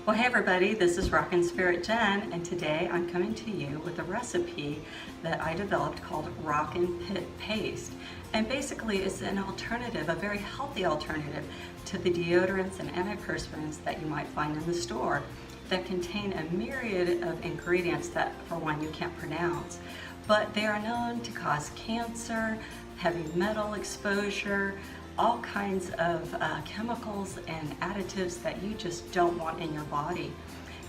Well, hey everybody, this is Rockin' Spirit Jen, and today I'm coming to you with a recipe that I developed called RAWkin Pit Paste. And basically it's an alternative, a very healthy alternative to the deodorants and antiperspirants that you might find in the store that contain a myriad of ingredients that, for one, you can't pronounce. But they are known to cause cancer, heavy metal exposure, all kinds of chemicals and additives that you just don't want in your body.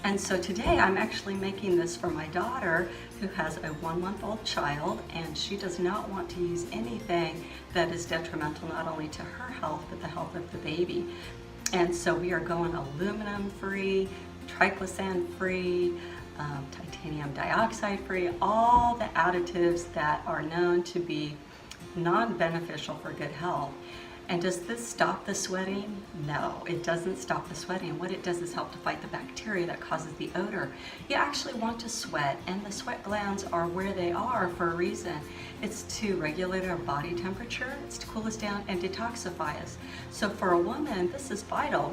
And so today I'm actually making this for my daughter who has a 1-month-old child, and she does not want to use anything that is detrimental not only to her health but the health of the baby. And so we are going aluminum free, triclosan free, titanium dioxide free, all the additives that are known to be non-beneficial for good health. And does this stop the sweating? No, it doesn't stop the sweating. What it does is help to fight the bacteria that causes the odor. You actually want to sweat, and the sweat glands are where they are for a reason. It's to regulate our body temperature, it's to cool us down and detoxify us. So for a woman, this is vital,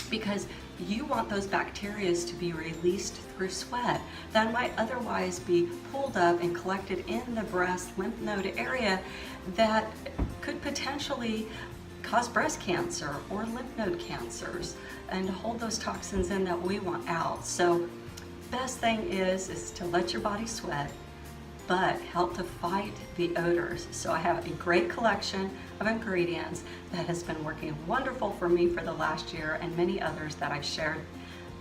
because you want those bacteria to be released through sweat that might otherwise be pulled up and collected in the breast lymph node area that could potentially cause breast cancer or lymph node cancers and hold those toxins in that we want out. So best thing is to let your body sweat, but help to fight the odors. So I have a great collection of ingredients that has been working wonderful for me for the last year, and many others that I've shared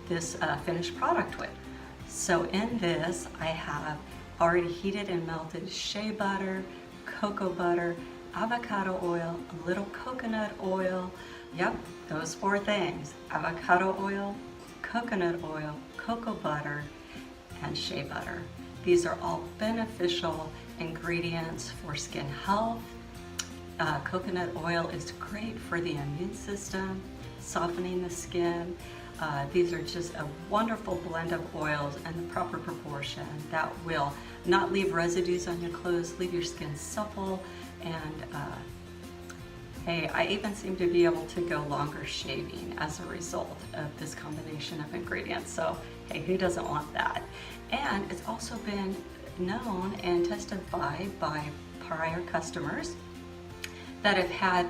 this finished product with. So in this, I have already heated and melted shea butter, cocoa butter, avocado oil, a little coconut oil. Yep, those 4 things: avocado oil, coconut oil, cocoa butter, and shea butter. These are all beneficial ingredients for skin health. Coconut oil is great for the immune system, softening the skin. These are just a wonderful blend of oils and the proper proportion that will not leave residues on your clothes, leave your skin supple, and hey, I even seem to be able to go longer shaving as a result of this combination of ingredients. So hey, who doesn't want that? And it's also been known and testified by prior customers that have had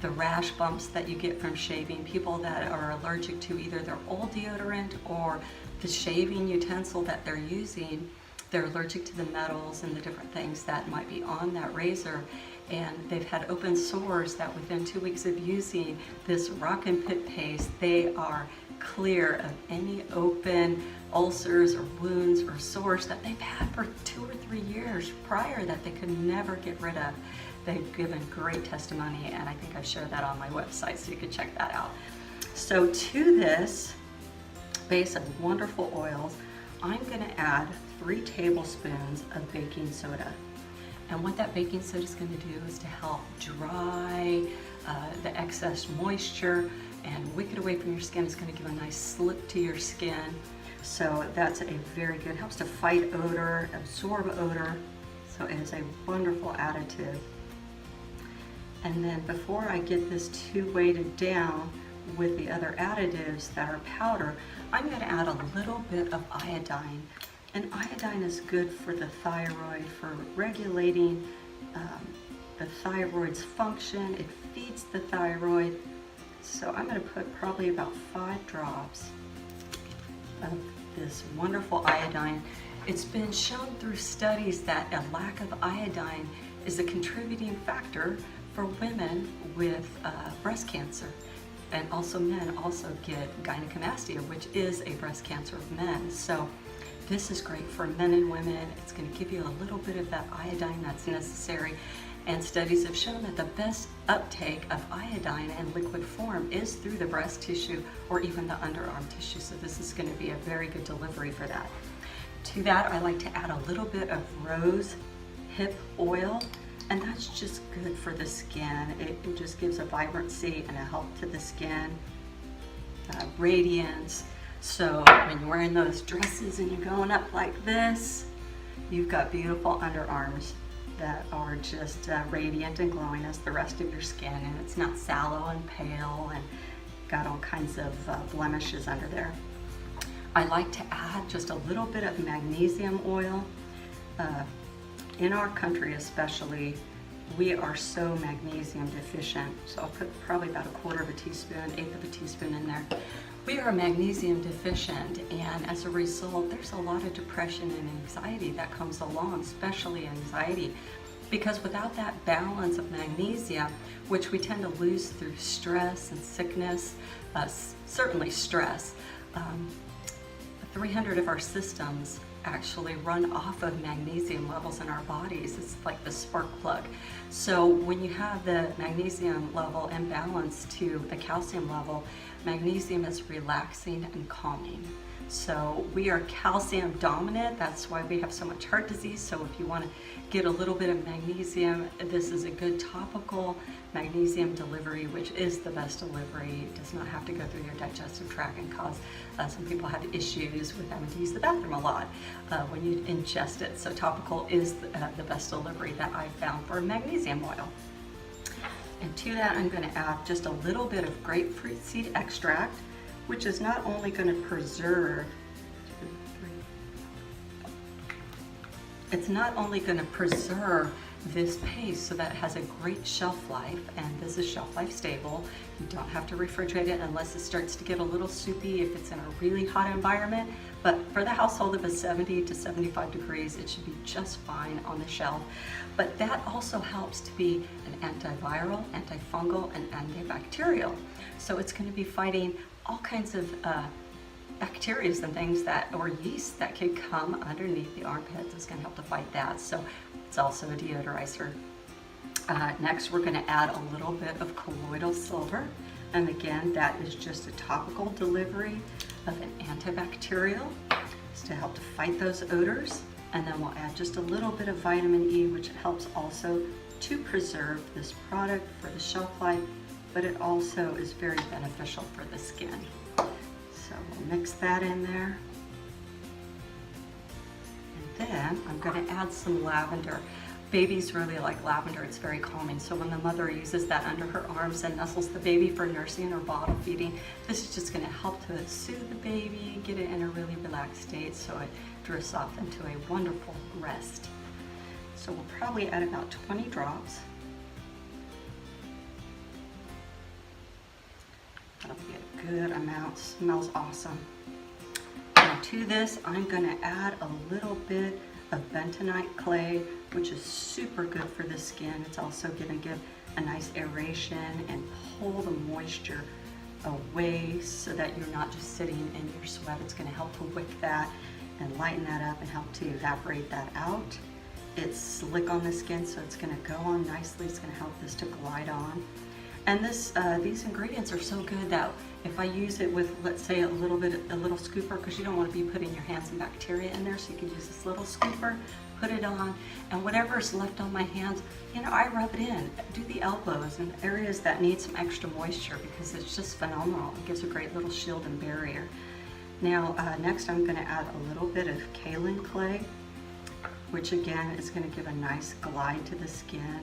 the rash bumps that you get from shaving, people that are allergic to either their old deodorant or the shaving utensil that they're using. They're allergic to the metals and the different things that might be on that razor, and they've had open sores that within 2 weeks of using this RAWkin Pit Paste, they are clear of any open ulcers or wounds or sores that they've had for 2 or 3 years prior that they could never get rid of. They've given great testimony, and I think I've shared that on my website, so you can check that out. So to this base of wonderful oils, I'm gonna add 3 tablespoons of baking soda. And what that baking soda is gonna do is to help dry the excess moisture and wick it away from your skin. It's gonna give a nice slip to your skin. So that's a very good, helps to fight odor, absorb odor. So it is a wonderful additive. And then before I get this too weighted down with the other additives that are powder, I'm going to add a little bit of iodine. And iodine is good for the thyroid, for regulating the thyroid's function. It feeds the thyroid. So I'm going to put probably about 5 drops of this wonderful iodine. It's been shown through studies that a lack of iodine is a contributing factor for women with breast cancer. And also men also get gynecomastia, which is a breast cancer of men. So this is great for men and women. It's going to give you a little bit of that iodine that's necessary. And studies have shown that the best uptake of iodine in liquid form is through the breast tissue or even the underarm tissue. So this is going to be a very good delivery for that. To that, I like to add a little bit of rose hip oil. And that's just good for the skin. It just gives a vibrancy and a help to the skin, radiance. So when you're wearing those dresses and you're going up like this, you've got beautiful underarms that are just radiant and glowing as the rest of your skin, and it's not sallow and pale, and got all kinds of blemishes under there. I like to add just a little bit of magnesium oil. In our country especially, we are so magnesium deficient. So I'll put probably about 1/4 of a teaspoon, 1/8 of a teaspoon in there. We are magnesium deficient, and as a result, there's a lot of depression and anxiety that comes along, especially anxiety. Because without that balance of magnesium, which we tend to lose through stress and sickness, certainly stress, 300 of our systems actually run off of magnesium levels in our bodies. It's like the spark plug. So when you have the magnesium level imbalanced to the calcium level, magnesium is relaxing and calming. So we are calcium dominant. That's why we have so much heart disease. So if you want to get a little bit of magnesium, this is a good topical magnesium delivery, which is the best delivery. It does not have to go through your digestive tract and cause some people have issues with having to use the bathroom a lot when you ingest it. So topical is the best delivery that I've found for magnesium oil. And to that, I'm going to add just a little bit of grapefruit seed extract, which is not only going to preserve, it's not only going to preserve this paste so that it has a great shelf life, and this is shelf life stable. You don't have to refrigerate it unless it starts to get a little soupy if it's in a really hot environment. But for the household of a 70 to 75 degrees, it should be just fine on the shelf. But that also helps to be an antiviral, antifungal, and antibacterial. So it's going to be fighting all kinds of bacteria and things that, or yeast that could come underneath the armpits. It's going to help to fight that. So it's also a deodorizer. Next, we're going to add a little bit of colloidal silver. And again, that is just a topical delivery of an antibacterial. It's to help to fight those odors. And then we'll add just a little bit of vitamin E, which helps also to preserve this product for the shelf life, but it also is very beneficial for the skin. So we'll mix that in there. And then I'm going to add some lavender. Babies really like lavender. It's very calming. So when the mother uses that under her arms and nuzzles the baby for nursing or bottle feeding, this is just going to help to soothe the baby, get it in a really relaxed state so it drifts off into a wonderful rest. So we'll probably add about 20 drops. That'll be a good amount. Smells awesome. Now to this, I'm going to add a little bit of bentonite clay, which is super good for the skin. It's also going to give a nice aeration and pull the moisture away so that you're not just sitting in your sweat. It's going to help to wick that and lighten that up and help to evaporate that out. It's slick on the skin, so it's going to go on nicely. It's going to help this to glide on. And these ingredients are so good that if I use it with, let's say, a little scooper, because you don't want to be putting your hands and bacteria in there, so you can use this little scooper, put it on, and whatever's left on my hands, I rub it in, do the elbows and areas that need some extra moisture, because it's just phenomenal. It gives a great little shield and barrier. Now, next I'm going to add a little bit of kaolin clay, which again is going to give a nice glide to the skin.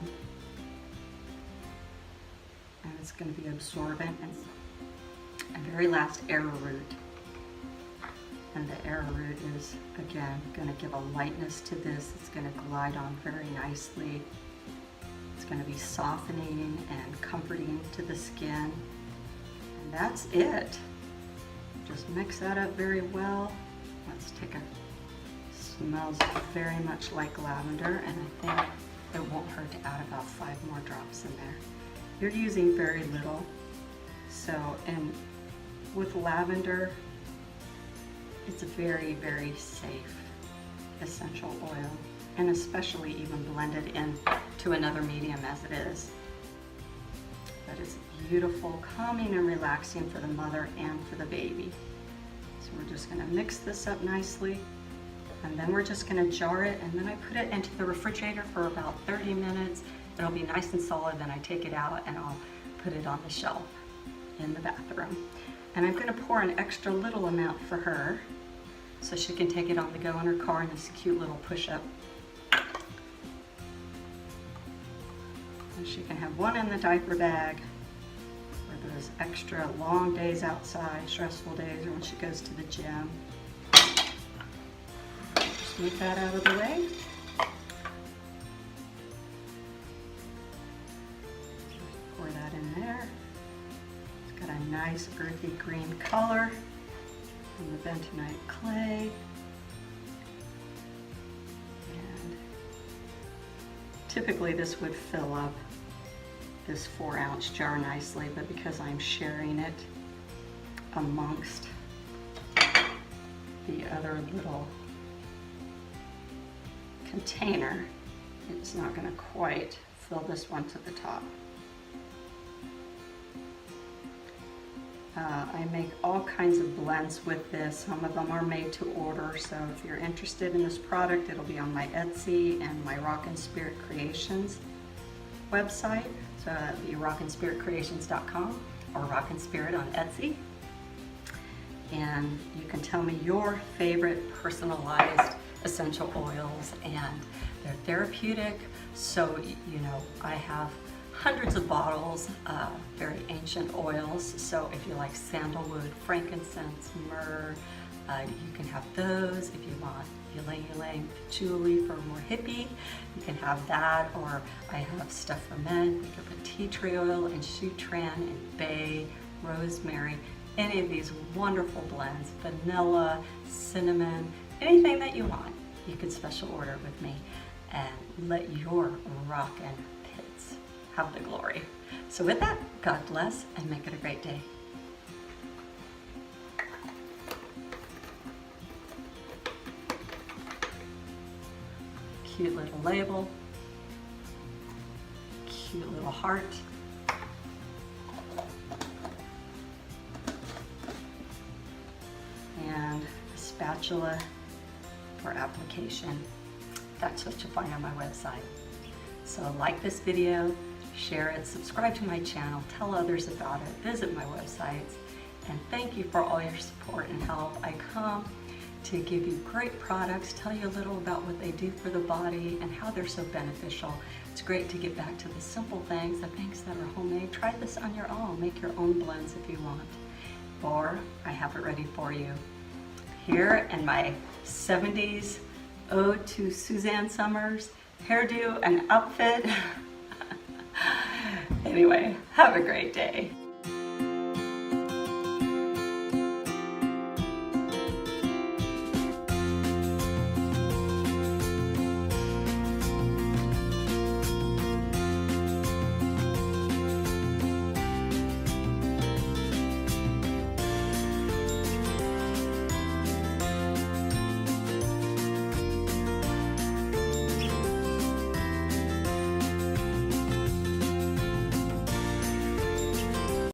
And it's going to be absorbent. And very last, arrowroot. And the arrowroot is, again, going to give a lightness to this. It's going to glide on very nicely. It's going to be softening and comforting to the skin. And that's it. Just mix that up very well. Let's take smells very much like lavender, and I think it won't hurt to add about 5 more drops in there. You're using very little, so, and with lavender, it's a very, very safe essential oil, and especially even blended in to another medium as it is. But it's beautiful, calming and relaxing for the mother and for the baby. So we're just going to mix this up nicely, and then we're just going to jar it, and then I put it into the refrigerator for about 30 minutes. It'll be nice and solid, then I take it out and I'll put it on the shelf in the bathroom. And I'm going to pour an extra little amount for her so she can take it on the go in her car in this cute little push-up. And she can have one in the diaper bag, for those extra long days outside, stressful days, or when she goes to the gym. Just move that out of the way. Pour that in there. It's got a nice earthy green color from the bentonite clay. And typically this would fill up this 4-ounce jar nicely, but because I'm sharing it amongst the other little container, it's not going to quite fill this one to the top. I make all kinds of blends with this. Some of them are made to order, so if you're interested in this product, it'll be on my Etsy and my RAWkin Spirit Creations website. So that'd be rawkinspiritcreations.com or RAWkin Spirit on Etsy. And you can tell me your favorite personalized essential oils, and they're therapeutic. So, you know, I have hundreds of bottles of very ancient oils. So if you like sandalwood, frankincense, myrrh, you can have those. If you want ylang ylang patchouli for more hippie, you can have that. Or I have stuff for men. You can put tea tree oil and Shutran and bay, rosemary, any of these wonderful blends, vanilla, cinnamon, anything that you want. You can special order with me and let your RAWkin Pits have the glory. So with that, God bless and make it a great day. Cute little label, cute little heart. And a spatula for application. That's what you'll find on my website. So like this video, share it, subscribe to my channel, tell others about it, visit my websites, and thank you for all your support and help. I come to give you great products, tell you a little about what they do for the body and how they're so beneficial. It's great to get back to the simple things, the things that are homemade. Try this on your own, make your own blends if you want. Or I have it ready for you here in my 70s ode to Suzanne Summers hairdo and outfit. Anyway, have a great day.